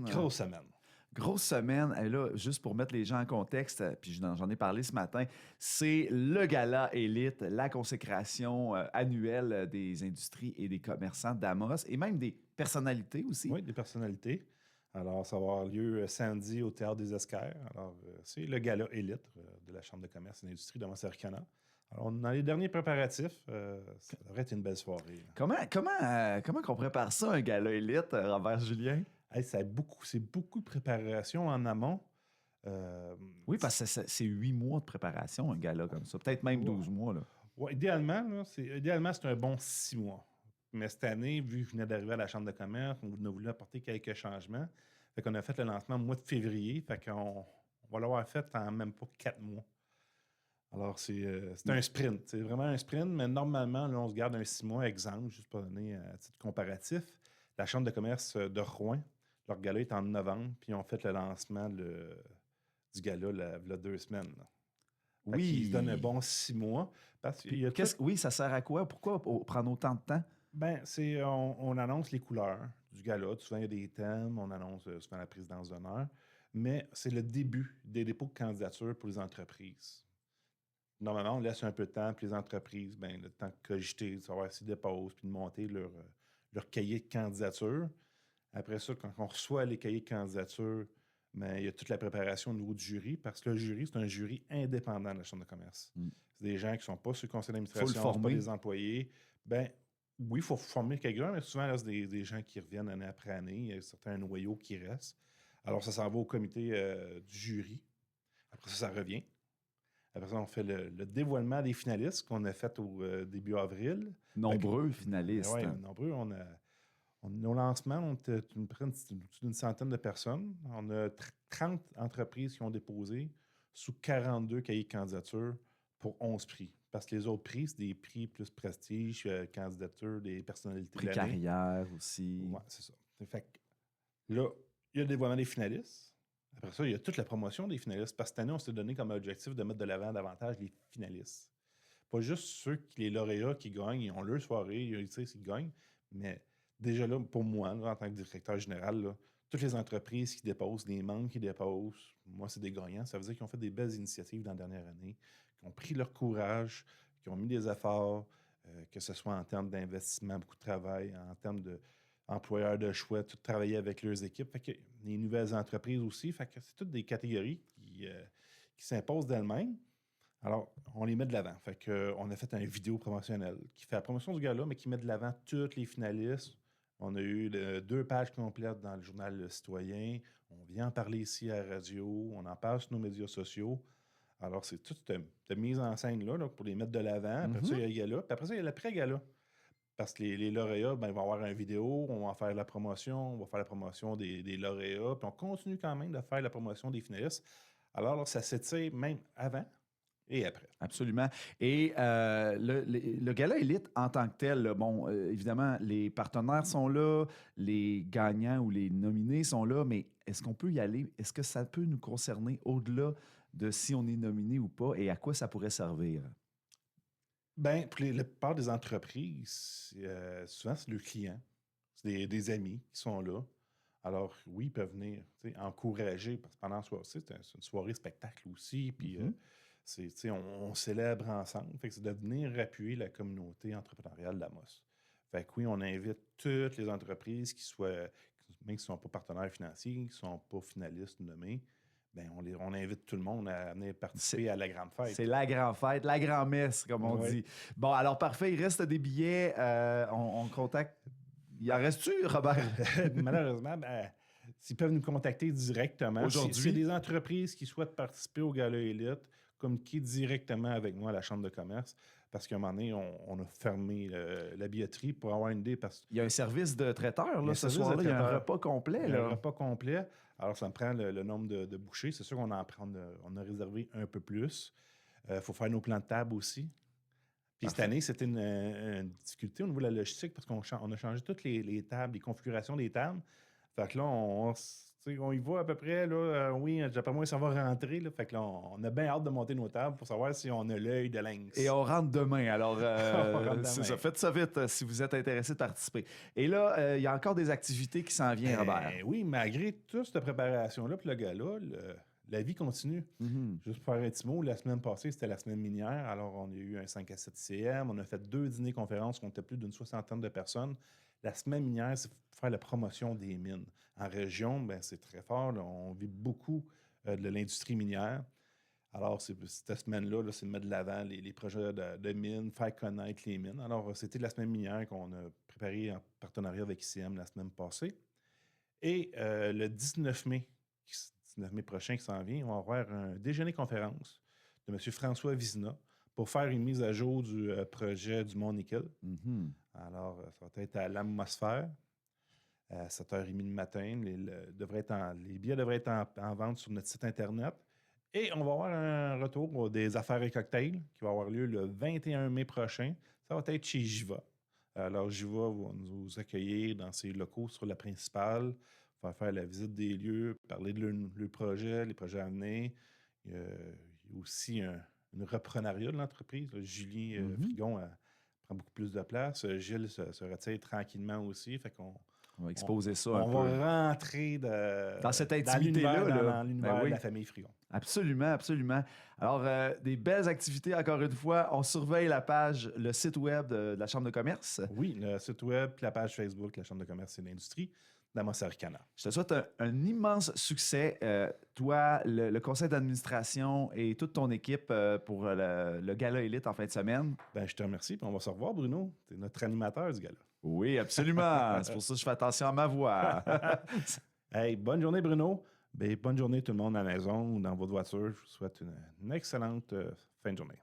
semaine. Grosse semaine. Grosse semaine. Et là, juste pour mettre les gens en contexte, puis j'en ai parlé ce matin, c'est le gala Élite, la consécration annuelle des industries et des commerçants d'Amos et même des personnalités aussi. Oui, des personnalités. Alors, ça va avoir lieu samedi au Théâtre des Esquerres. Alors, c'est le gala Élite de la Chambre de commerce et d'industrie d'Amos-Arcana. Alors, on est dans les derniers préparatifs. Ça devrait être une belle soirée. Comment qu'on prépare ça, un gala Élite, Robert Julien? Hey, c'est beaucoup de préparation en amont. Oui, parce que c'est 8 mois de préparation, un gala comme ça. Peut-être même 12 mois. Là. Ouais, idéalement, c'est un bon 6 mois. Mais cette année, vu que je venais d'arriver à la Chambre de commerce, on a voulu apporter quelques changements. Fait qu'on a fait le lancement au mois de février. Fait qu'on va l'avoir fait en même pas 4 mois. Alors, c'est un sprint. C'est vraiment un sprint, mais normalement, là, on se garde un 6 mois. Exemple, juste pour donner un titre comparatif. La Chambre de commerce de Rouen, leur gala est en novembre, puis ils ont fait le lancement du gala il y a 2 semaines. Là. Oui. Ils se donnent un bon 6 mois. Parce qu'il y a Oui, ça sert à quoi? Pourquoi prendre autant de temps? Ben, on annonce les couleurs du gala. Souvent, il y a des thèmes. On annonce souvent la présidence d'honneur. Mais c'est le début des dépôts de candidature pour les entreprises. Normalement, on laisse un peu de temps pour les entreprises, le temps de cogiter, de savoir s'ils déposent, puis de monter leur cahier de candidature. Après ça, quand on reçoit les cahiers de candidature, il y a toute la préparation au niveau du jury, parce que le jury, c'est un jury indépendant de la Chambre de commerce. C'est des gens qui ne sont pas sur le conseil d'administration, pas des employés. Oui, il faut former quelqu'un, mais souvent, là, c'est des gens qui reviennent année après année. Il y a certains noyaux qui restent. Alors, ça s'en va au comité du jury. Après ça revient. Après ça, on fait le dévoilement des finalistes qu'on a fait au début avril. Nombreux finalistes. Oui, nombreux. Nos lancements, on était une centaine de personnes. On a 30 entreprises qui ont déposé sous 42 cahiers de candidature pour 11 prix. Parce que les autres prix, c'est des prix plus prestige, candidature des personnalités prix de l'année. carrière aussi. Oui, c'est ça. Fait que là, il y a le dévoilement des finalistes. Après ça, il y a toute la promotion des finalistes. Parce que cette année, on s'est donné comme objectif de mettre de l'avant davantage les finalistes. Pas juste les lauréats qui gagnent, ils ont leur soirée, ils gagnent, mais déjà là, pour moi, là, en tant que directeur général, là, toutes les entreprises qui déposent, les membres qui déposent, moi, c'est des gagnants. Ça veut dire qu'ils ont fait des belles initiatives dans la dernière année, qui ont pris leur courage, qui ont mis des efforts, que ce soit en termes d'investissement, beaucoup de travail, en termes d'employeurs de choix, tout travailler avec leurs équipes. Fait que les nouvelles entreprises aussi, fait que c'est toutes des catégories qui s'imposent d'elles-mêmes. Alors, on les met de l'avant. Fait que, on a fait une vidéo promotionnelle qui fait la promotion du gala, mais qui met de l'avant tous les finalistes. On a eu 2 pages complètes dans le journal Le Citoyen. On vient en parler ici à la radio. On en parle sur nos médias sociaux. Alors, c'est toute cette mise en scène là, pour les mettre de l'avant. Après ça, il y a le gala. Puis après ça, il y a l'après-gala. Parce que les lauréats, ils vont avoir une vidéo, on va faire la promotion, on va faire la promotion des lauréats, puis on continue quand même de faire la promotion des finalistes. Alors, là, ça s'étire même avant et après. Absolument. Et le gala Élite en tant que tel, là, bon, évidemment, les partenaires sont là, les gagnants ou les nominés sont là, mais est-ce qu'on peut y aller? Est-ce que ça peut nous concerner au-delà de si on est nominé ou pas et à quoi ça pourrait servir? Bien, pour la plupart des entreprises, souvent, c'est leurs clients. C'est des amis qui sont là. Alors, oui, ils peuvent venir encourager, parce que pendant la soirée, c'est une soirée spectacle aussi, puis on célèbre ensemble. Fait que c'est de venir appuyer la communauté entrepreneuriale d'Amos. Fait que oui, on invite toutes les entreprises qui soient, même qui ne sont pas partenaires financiers, qui ne sont pas finalistes nommés, on invite tout le monde à venir participer à la grande fête. C'est la grande fête, la grand-messe, comme on dit. Bon, alors parfait, il reste des billets. On contacte. Il en reste-tu, Robert? Malheureusement, s'ils peuvent nous contacter directement. Aujourd'hui. Si c'est des entreprises qui souhaitent participer au Gala Élite, communiquer directement avec moi à la Chambre de commerce, parce qu'à un moment donné, on a fermé la billetterie pour avoir une idée. Il y a un service de traiteur, là, ce soir-là. Il y a un repas complet. Il y a un repas complet. Alors, ça me prend le nombre de bouchées. C'est sûr qu'on on a réservé un peu plus. Il faut faire nos plans de table aussi. Puis cette année, c'était une difficulté au niveau de la logistique parce qu'on a changé toutes les tables, les configurations des tables. Fait que là, Tu sais, on y va à peu près, là, oui, d'après moi, ça va rentrer. Là, fait que là, on a bien hâte de monter nos tables pour savoir si on a l'œil de lynx. Et on rentre demain. Alors, On rentre c'est demain. ça. Faites ça vite si vous êtes intéressé de participer. Et là, il y a encore des activités qui s'en viennent, Robert. Oui, malgré toute cette préparation-là, puis le gars-là, la vie continue. Juste pour faire un petit mot, la semaine passée, c'était la semaine minière. Alors, on a eu un 5 à 7 CM. On a fait 2 dîners-conférences. On était plus d'une 60aine de personnes. La semaine minière, c'est pour faire la promotion des mines. En région, ben, c'est très fort. Là. On vit beaucoup de l'industrie minière. Alors, cette semaine-là, là, c'est de mettre de l'avant les projets de mines, faire connaître les mines. Alors, c'était la semaine minière qu'on a préparée en partenariat avec ICM la semaine passée. Et le 19 mai prochain qui s'en vient, on va avoir un déjeuner-conférence de M. François Vizina pour faire une mise à jour du projet du Mont-Nickel. Alors, ça va être à l'atmosphère à 7h30 le matin. Les billets devraient être en vente sur notre site Internet. Et on va avoir un retour des affaires et cocktails qui va avoir lieu le 21 mai prochain. Ça va être chez Jiva. Alors, Jiva va nous accueillir dans ses locaux sur la principale, va faire la visite des lieux, parler de leur projet, les projets à venir. Il y a aussi une reprenariat de l'entreprise. Là, Julie Frigon prend beaucoup plus de place. Gilles se retire tranquillement aussi. Fait qu'on on va exposer ça un peu. On va rentrer dans cette intimité-là. Dans l'univers de la famille Frigon. Absolument, absolument. Alors, des belles activités, encore une fois. On surveille la page, le site web de la Chambre de commerce. Oui, le site web puis la page Facebook, la Chambre de commerce et l'industrie d'Amos-Aricana. Je te souhaite un immense succès, toi, le conseil d'administration et toute ton équipe pour le Gala Élite en fin de semaine. Ben, je te remercie, puis on va se revoir, Bruno. Tu es notre animateur du Gala. Oui, absolument. C'est pour ça que je fais attention à ma voix. Hey, bonne journée, Bruno. Ben, bonne journée tout le monde à la maison ou dans votre voiture. Je vous souhaite une excellente fin de journée.